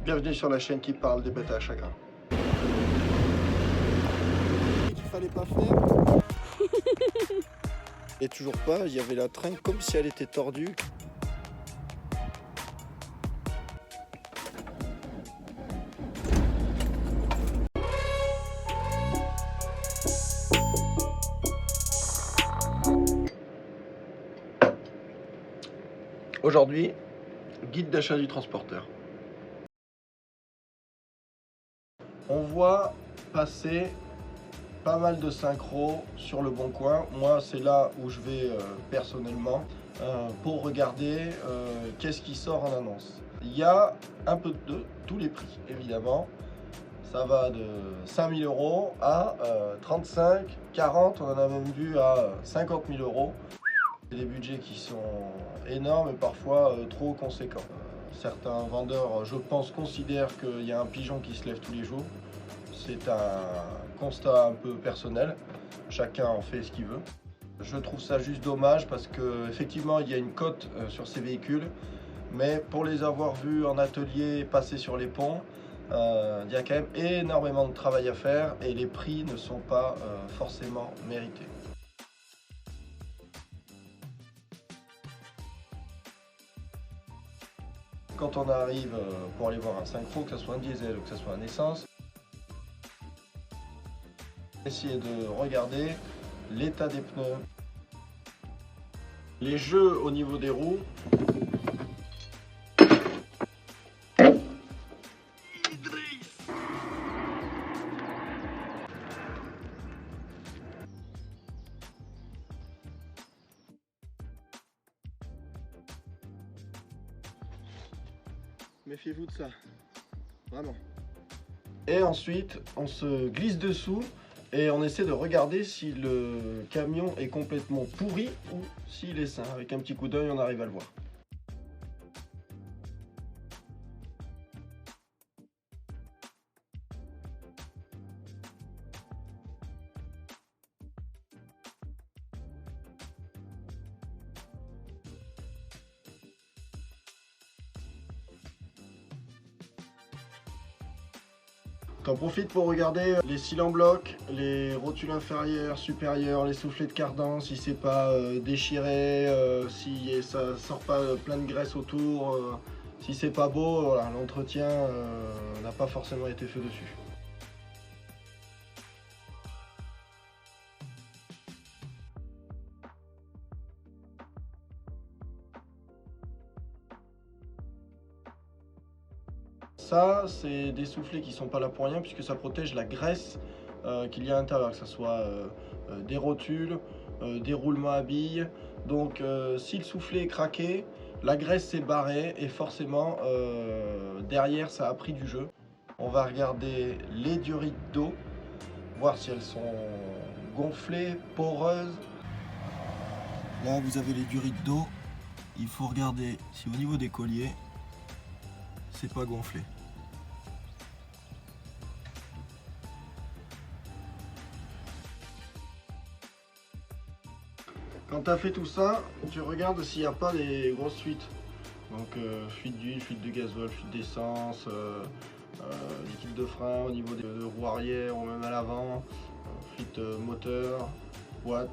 Bienvenue sur la chaîne qui parle des bêtes à chagrin. Qu'il fallait pas faire. Et toujours pas, il y avait la trinque comme si elle était tordue. Aujourd'hui, guide d'achat du transporteur. On voit passer pas mal de synchros sur le bon coin. Moi, c'est là où je vais personnellement pour regarder qu'est-ce qui sort en annonce. Il y a un peu de tous les prix, évidemment. Ça va de 5000 € à 35, 40, on en a même vu à 50 000 €. C'est des budgets qui sont énormes et parfois trop conséquents. Certains vendeurs, je pense, considèrent qu'il y a un pigeon qui se lève tous les jours. C'est un constat un peu personnel, chacun en fait ce qu'il veut. Je trouve ça juste dommage parce qu'effectivement il y a une cote sur ces véhicules, mais pour les avoir vus en atelier passer sur les ponts, il y a quand même énormément de travail à faire et les prix ne sont pas forcément mérités. Quand on arrive pour aller voir un synchro, que ce soit un diesel ou que ce soit un essence, essayez de regarder l'état des pneus, les jeux au niveau des roues. Méfiez-vous de ça, vraiment. Et ensuite, on se glisse dessous et on essaie de regarder si le camion est complètement pourri ou s'il est sain. Avec un petit coup d'œil, on arrive à le voir. T'en profites pour regarder les cils en bloc, les rotules inférieures, supérieures, les soufflets de cardan, si c'est pas déchiré, si ça sort pas plein de graisse autour, si c'est pas beau, voilà, l'entretien n'a pas forcément été fait dessus. Ça, c'est des soufflets qui sont pas là pour rien puisque ça protège la graisse qu'il y a à l'intérieur, que ce soit des rotules, des roulements à billes. Donc si le soufflet est craqué, la graisse s'est barrée et forcément derrière ça a pris du jeu. On va regarder les durites d'eau, voir si elles sont gonflées, poreuses. Là vous avez les durites d'eau, il faut regarder si au niveau des colliers c'est pas gonflé. Quand tu as fait tout ça, tu regardes s'il n'y a pas des grosses fuites. Donc fuite d'huile, fuite de gazole, fuite d'essence, liquide de frein au niveau des roues arrière ou même à l'avant, fuite moteur, boîte.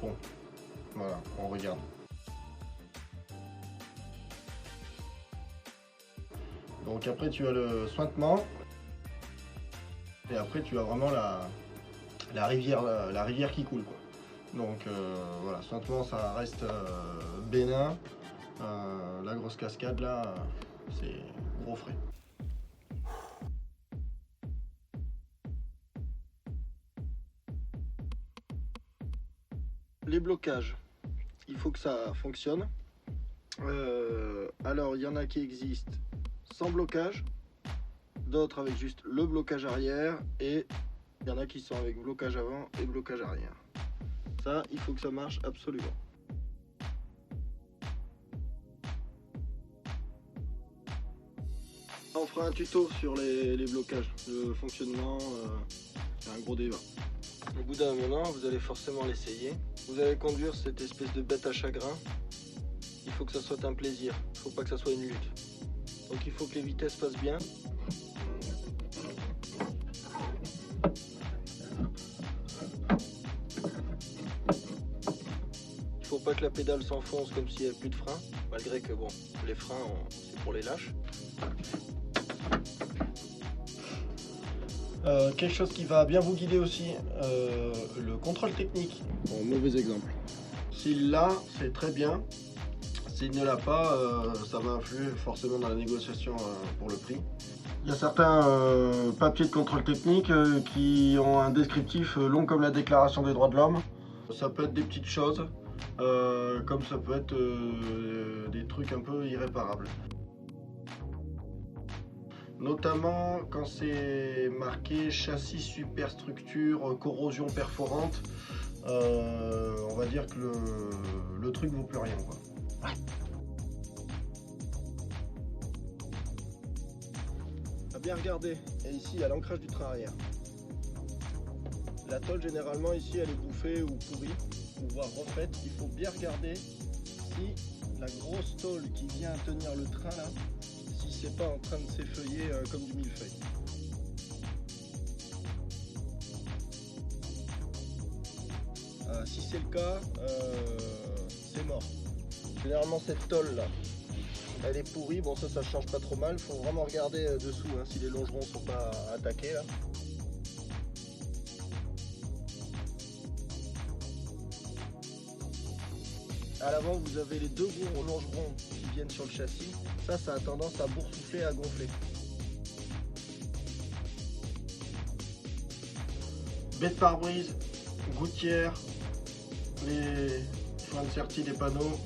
Bon, voilà, on regarde. Donc après tu as le sointement et après tu as vraiment la rivière qui coule, quoi. Donc voilà, sointement ça reste bénin. La grosse cascade là, c'est gros frais. Les blocages, il faut que ça fonctionne. Alors il y en a qui existent sans blocage, d'autres avec juste le blocage arrière et il y en a qui sont avec blocage avant et blocage arrière. Ça, il faut que ça marche absolument. On fera un tuto sur les blocages, le fonctionnement, c'est un gros débat. Au bout d'un moment, vous allez forcément l'essayer. Vous allez conduire cette espèce de bête à chagrin. Il faut que ça soit un plaisir, il ne faut pas que ça soit une lutte. Donc il faut que les vitesses passent bien. Il faut pas que la pédale s'enfonce comme s'il n'y avait plus de frein, malgré que bon, les freins c'est pour les lâches. Quelque chose qui va bien vous guider aussi, le contrôle technique. Bon, mauvais exemple. S'il l'a, c'est très bien. S'il ne l'a pas, ça va influer forcément dans la négociation pour le prix. Il y a certains papiers de contrôle technique qui ont un descriptif long comme la déclaration des droits de l'homme. Ça peut être des petites choses, comme ça peut être des trucs un peu irréparables. Notamment quand c'est marqué châssis superstructure, corrosion perforante, on va dire que le truc vaut plus rien, quoi. À bien regarder, et ici il y a l'ancrage du train arrière. La tôle généralement ici elle est bouffée ou pourrie, ou voire refaite. Il faut bien regarder si la grosse tôle qui vient tenir le train là, si c'est pas en train de s'effeuiller comme du millefeuille. Si c'est le cas, c'est mort. Généralement cette tôle là, elle est pourrie, bon ça change pas trop mal, faut vraiment regarder dessous hein, si les longerons sont pas attaqués là. À l'avant vous avez les deux gros longerons qui viennent sur le châssis, ça a tendance à boursoufler, à gonfler. Baie de pare-brise, gouttière, les joints de sertie des panneaux.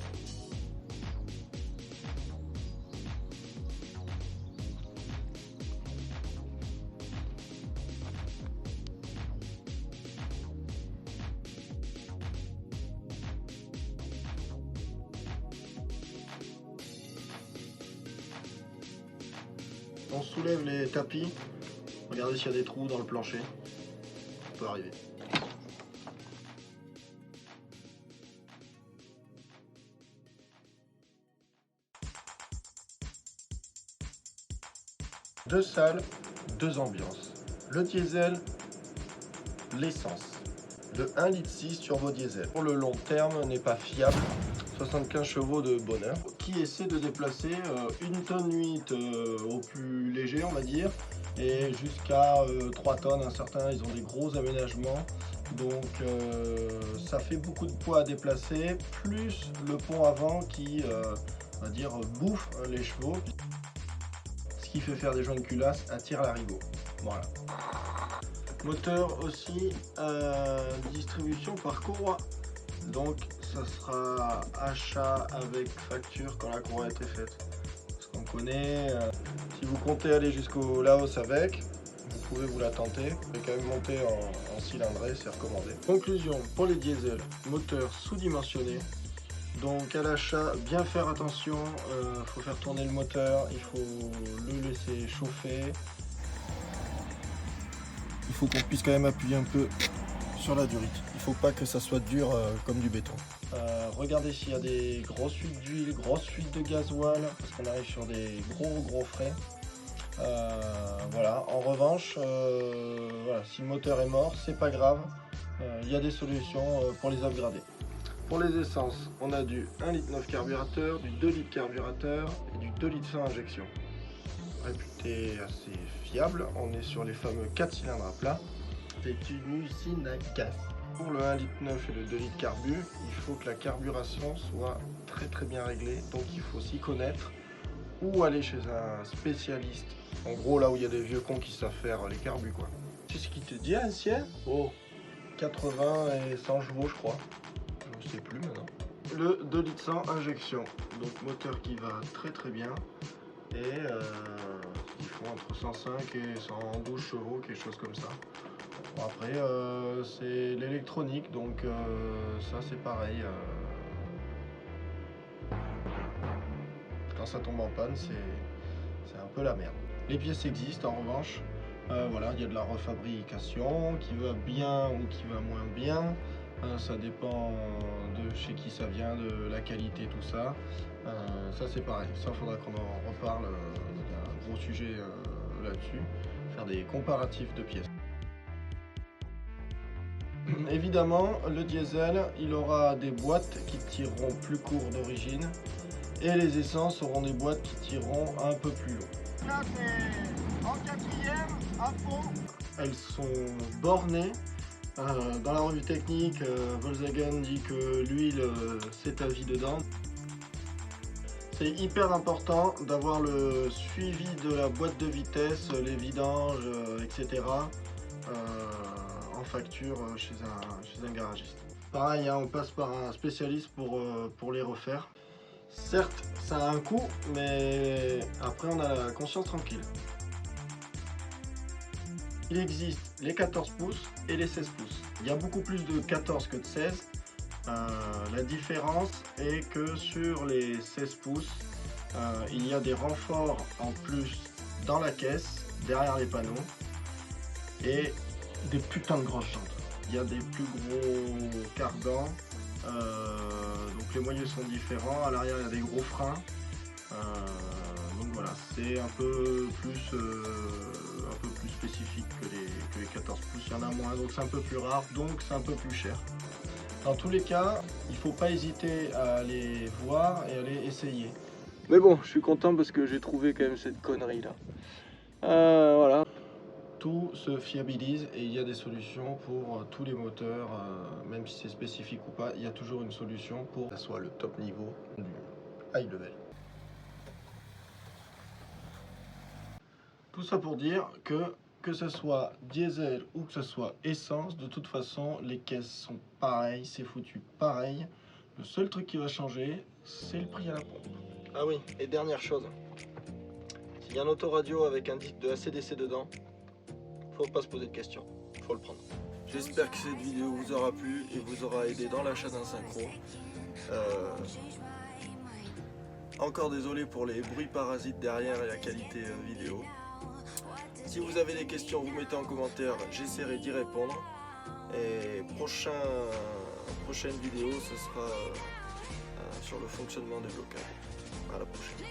On soulève les tapis, regardez s'il y a des trous dans le plancher, ça peut arriver. Deux salles, deux ambiances. Le diesel, l'essence. Le 1,6 litre turbo diesel. Pour le long terme, n'est pas fiable. 75 chevaux de bonheur. Qui essaie de déplacer 1 tonne 8 au plus léger, on va dire, et jusqu'à 3 tonnes. Certains, ils ont des gros aménagements. Donc ça fait beaucoup de poids à déplacer, plus le pont avant qui, on va dire, bouffe les chevaux. Ce qui fait faire des joints de culasse à tire-larigot. Voilà. Moteur aussi, distribution par courroie. Donc ça sera achat avec facture quand la courroie a été faite. Parce qu'on connaît, si vous comptez aller jusqu'au Laos avec, vous pouvez vous la tenter. Mais quand même monter en cylindrée, c'est recommandé. Conclusion, pour les diesels, moteur sous-dimensionné. Donc à l'achat, bien faire attention, faut faire tourner le moteur, il faut le laisser chauffer. Il faut qu'on puisse quand même appuyer un peu sur la durite. Il ne faut pas que ça soit dur comme du béton. Regardez s'il y a des grosses fuites d'huile, grosses fuites de gasoil, parce qu'on arrive sur des gros frais. Voilà. En revanche, voilà, si le moteur est mort, c'est pas grave. Il y a des solutions pour les upgrader. Pour les essences, on a du 1,9 litre carburateur, du 2 litres carburateur et du 2 litres 100 injection. Réputé assez fiable, on est sur les fameux 4 cylindres à plat. C'est une usine à gaz. Pour le 1,9 litre et le 2 litres carbu, il faut que la carburation soit très bien réglée, donc il faut s'y connaître ou aller chez un spécialiste. En gros, là où il y a des vieux cons qui savent faire les carbus, quoi. C'est ce qui te dit, ancien? Oh, 80 et 100 chevaux, je crois. Je ne sais plus maintenant. Le 2 litres 100 injection, donc moteur qui va très bien. Et ils font entre 105 et 112 chevaux, quelque chose comme ça. Bon, après, c'est l'électronique, donc ça c'est pareil. Quand ça tombe en panne, c'est un peu la merde. Les pièces existent en revanche. Voilà, il y a de la refabrication qui va bien ou qui va moins bien. Ça dépend de chez qui ça vient, de la qualité, tout ça. Ça c'est pareil, ça faudra qu'on en reparle, il y a un gros sujet là-dessus, faire des comparatifs de pièces. Évidemment, le diesel, il aura des boîtes qui tireront plus court d'origine et les essences auront des boîtes qui tireront un peu plus long. Là c'est en quatrième, à fond. Elles sont bornées. Dans la revue technique, Volkswagen dit que l'huile c'est à vie dedans. C'est hyper important d'avoir le suivi de la boîte de vitesse, les vidanges, etc. En facture chez un garagiste. Pareil, hein, on passe par un spécialiste pour les refaire. Certes, ça a un coût, mais après on a la conscience tranquille. Il existe les 14 pouces et les 16 pouces. Il y a beaucoup plus de 14 que de 16. La différence est que sur les 16 pouces, il y a des renforts en plus dans la caisse, derrière les panneaux, et des putains de grosses jantes. Il y a des plus gros cardans, donc les moyeux sont différents. À l'arrière, il y a des gros freins. Donc voilà, c'est un peu plus spécifique que les 14 pouces. Il y en a moins, donc c'est un peu plus rare, donc c'est un peu plus cher. Dans tous les cas, il ne faut pas hésiter à aller voir et aller essayer. Mais bon, je suis content parce que j'ai trouvé quand même cette connerie là. Voilà. Tout se fiabilise et il y a des solutions pour tous les moteurs, même si c'est spécifique ou pas, il y a toujours une solution pour que ça soit le top niveau du high level. Tout ça pour dire que ce soit diesel ou que ce soit essence, de toute façon, les caisses sont pareilles, c'est foutu pareil. Le seul truc qui va changer, c'est le prix à la pompe. Ah oui, et dernière chose, s'il y a un autoradio avec un disque de ACDC dedans, faut pas se poser de questions, faut le prendre. J'espère que cette vidéo vous aura plu et vous aura aidé dans l'achat d'un synchro. Encore désolé pour les bruits parasites derrière et la qualité vidéo. Si vous avez des questions, vous mettez en commentaire, j'essaierai d'y répondre. Et prochaine vidéo, ce sera sur le fonctionnement des blocages. À la prochaine.